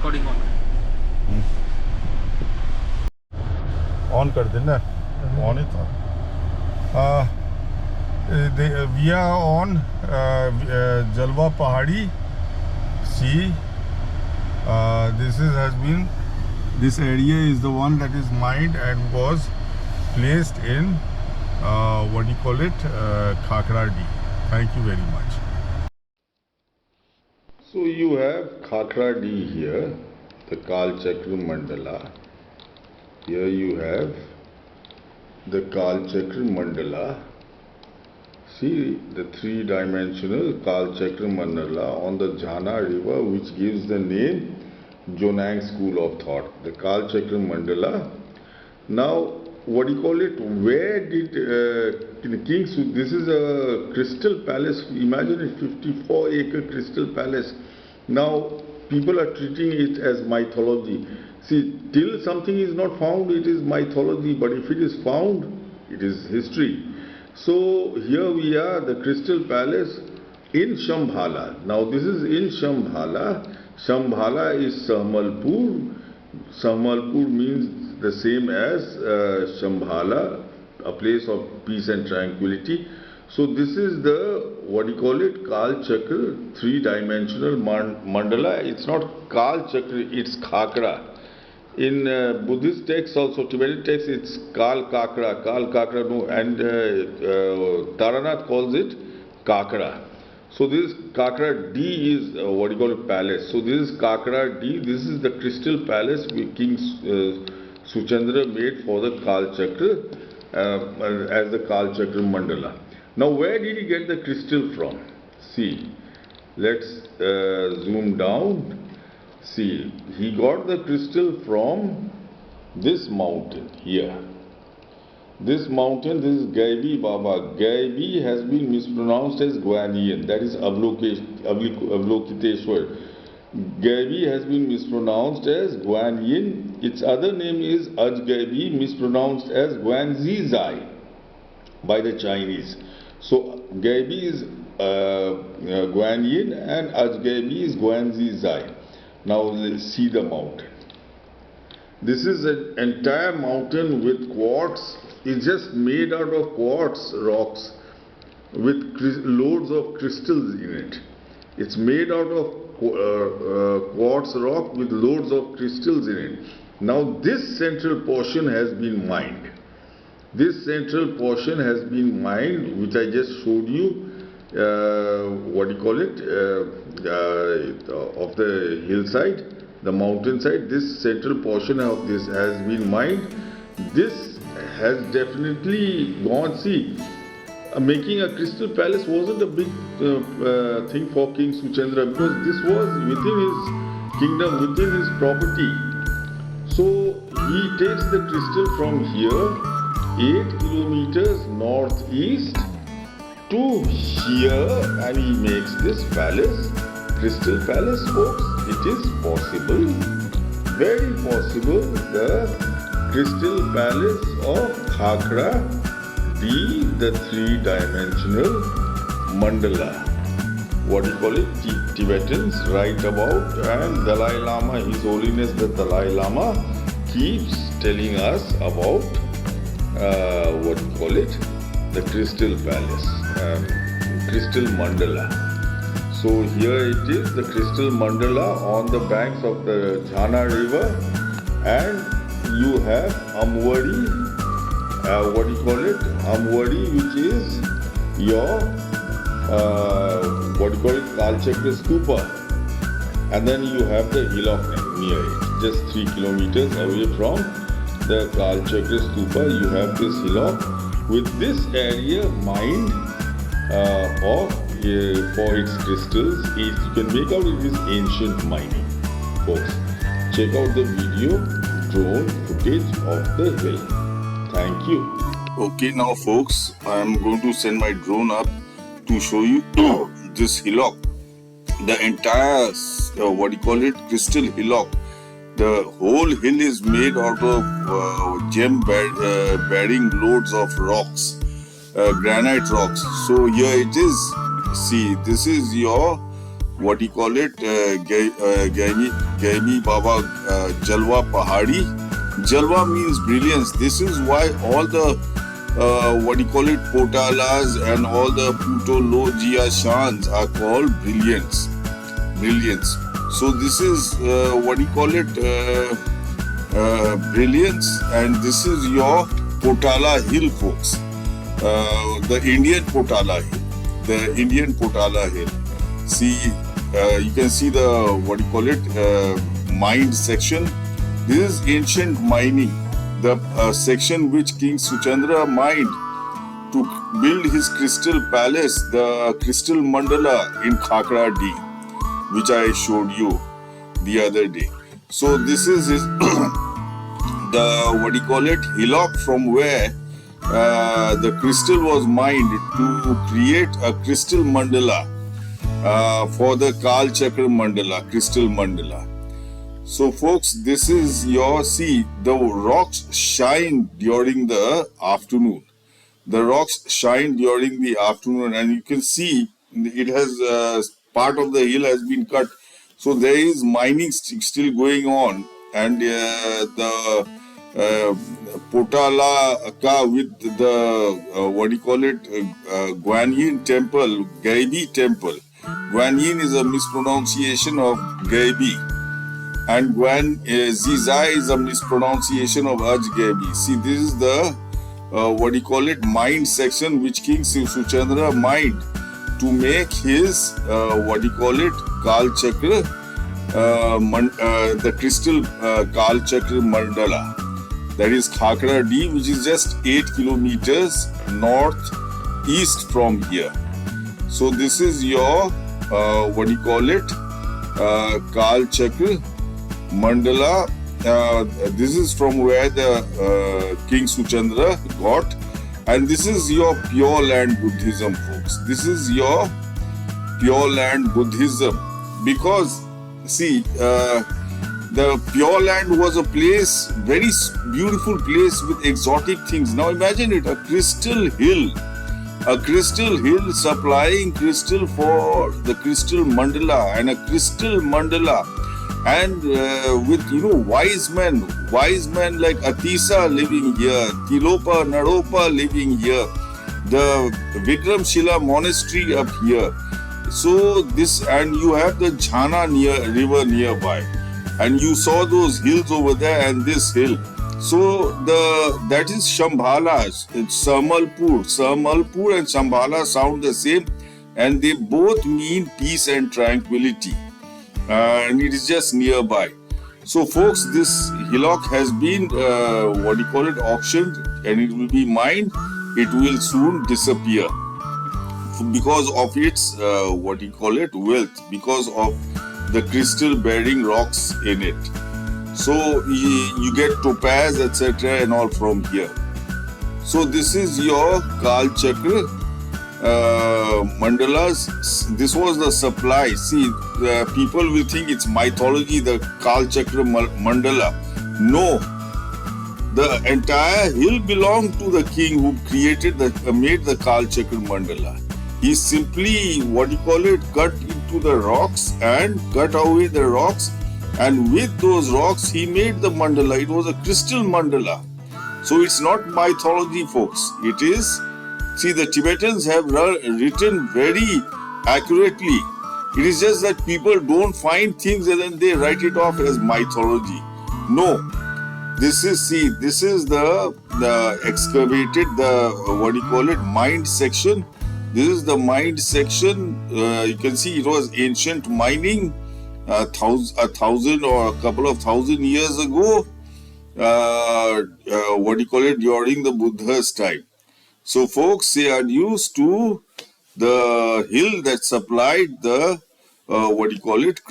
recording on. On कर देना, on it. We are on Jalwa Pahadi. See, this area is the one that is mined and was placed in Khakra Deeh. Thank you very much. So you have Khakra Deeh here, the Kalchakra Mandala. Here you have the Kalchakra Mandala. See the three-dimensional Kalchakra Mandala on the Jhana river, which gives the name Jonang School of Thought. The Kalchakra Mandala. Now, where did the kings, this is a crystal palace, imagine a 54-acre crystal palace. Now, people are treating it as mythology. See, till something is not found, it is mythology, but if it is found, it is history. So, here we are, the crystal palace in Shambhala. Now, this is in Shambhala. Shambhala is Samalpur. Samalpur means the same as Shambhala, a place of peace and tranquility. So this is the, Kalchakra, three-dimensional mandala. It's not Kalchakra, it's Khakra. In Buddhist texts also, Tibetan texts, it's Kalchakra, no, and Taranath calls it Khakra. So this Khakra Deeh is palace. So this is Khakra Deeh. This is the crystal palace which King Suchandra made for the Kalchakra as the Kalchakra Mandala. Now where did he get the crystal from? See, let's zoom down. See, he got the crystal from this mountain here. This mountain, this is Gaibi Baba. Gaibi has been mispronounced as Guanyin, that is Avalokiteshwar. Gaibi has been mispronounced as Guanyin. Its other name is Ajgaibi, mispronounced as Guanzizai by the Chinese. So Gaibi is Guanyin and Ajgaibi is Guanzizai. Now let's see the mountain. This is an entire mountain with quartz. It's just made out of quartz rocks with loads of crystals in it. It's made out of quartz rock with loads of crystals in it. Now this central portion has been mined. This central portion has been mined, which I just showed you, of the hillside, the mountainside. This central portion of this has been mined. This has definitely gone, see, making a crystal palace wasn't a big thing for King Suchandra, because this was within his kingdom, within his property. So he takes the crystal from here, 8 kilometers northeast to here, and he makes this palace, crystal palace, folks. It is possible, very possible, the crystal palace of Khakra Deeh, the three-dimensional mandala. Tibetans write about, and Dalai Lama, His Holiness the Dalai Lama, keeps telling us about the crystal palace, crystal mandala. So here it is, the crystal mandala on the banks of the Jhana river, and you have Amwadi, Amwadi, which is your, Kalchakra Stupa. And then you have the hillock near it, just 3 kilometers away from the Kalchakra Stupa. You have this hillock with this area mined for its crystals. You can make out it is ancient mining, folks. Check out the video drone footage of the hill. Thank you. Okay, now folks, I am going to send my drone up to show you this hillock. The entire, crystal hillock. The whole hill is made out of gem-bearing loads of rocks, granite rocks. So here it is. See, this is your what do you call it, Gaimi Baba Jalwa Pahadi. Jalwa means brilliance. This is why all the what do you call it, Potalas and all the Putologia Shans are called brilliance. Brilliance. So this is what do you call it, brilliance, and this is your Potala Hill, folks. The Indian Potala Hill. The Indian Potala Hill. See, you can see the what do you call it, mined section. This is ancient mining, the section which King Suchandra mined to build his crystal palace, the crystal mandala in Khakra Deeh, which I showed you the other day. So this is his the what do you call it, hillock from where the crystal was mined to create a crystal mandala for the Kalchakra Mandala, crystal mandala. So folks, this is your, see, the rocks shine during the afternoon. The rocks shine during the afternoon, and you can see it has part of the hill has been cut. So there is mining still going on, and the Potala Ka with the what do you call it, Guanyin temple, Gaibi temple. Guanyin is a mispronunciation of Gaibi, and Guan Zizai is a mispronunciation of Ajgabi. See, this is the what do you call it, mined section which King Suchandra mined to make his what do you call it, Kalchakra, the crystal Kalchakra Mandala. That is Khakra Deeh, which is just 8 kilometers northeast from here. So this is your what do you call it, Kalchakra Mandala. This is from where the King Suchandra got, and this is your pure land Buddhism, folks. This is your pure land Buddhism, because see, the Pure Land was a place, very beautiful place with exotic things. Now imagine it, a crystal hill supplying crystal for the crystal mandala, and a crystal mandala, and with wise men like Atisa living here, Tilopa, Naropa living here, the Vikramshila monastery up here. So this, and you have the Jhana river nearby, and you saw those hills over there and this hill. So that is Shambhala. It's Samalpur and Shambhala sound the same, and they both mean peace and tranquility, and it is just nearby. So folks, this hillock has been what do you call it, auctioned, and it will be mined. It will soon disappear because of its what do you call it, wealth, because of the crystal bearing rocks in it. So you get topaz, etc. and all from here. So this is your Kalchakra mandalas. This was the supply. See, people will think it's mythology, the Kalchakra mandala. No, the entire hill belonged to the king who created made the Kalchakra mandala. He simply, what do you call it, cut into the rocks and cut away the rocks, and with those rocks he made the mandala. It was a crystal mandala. So it's not mythology, folks. It is, see, the Tibetans have written very accurately. It is just that people don't find things and then they write it off as mythology. No. This is, see, this is the excavated, the what do you call it, mined section. This is the mined section. You can see it was ancient mining, a thousand or a couple of thousand years ago. What do you call it, during the Buddha's time. So folks, they are used to the hill that supplied the what do you call it,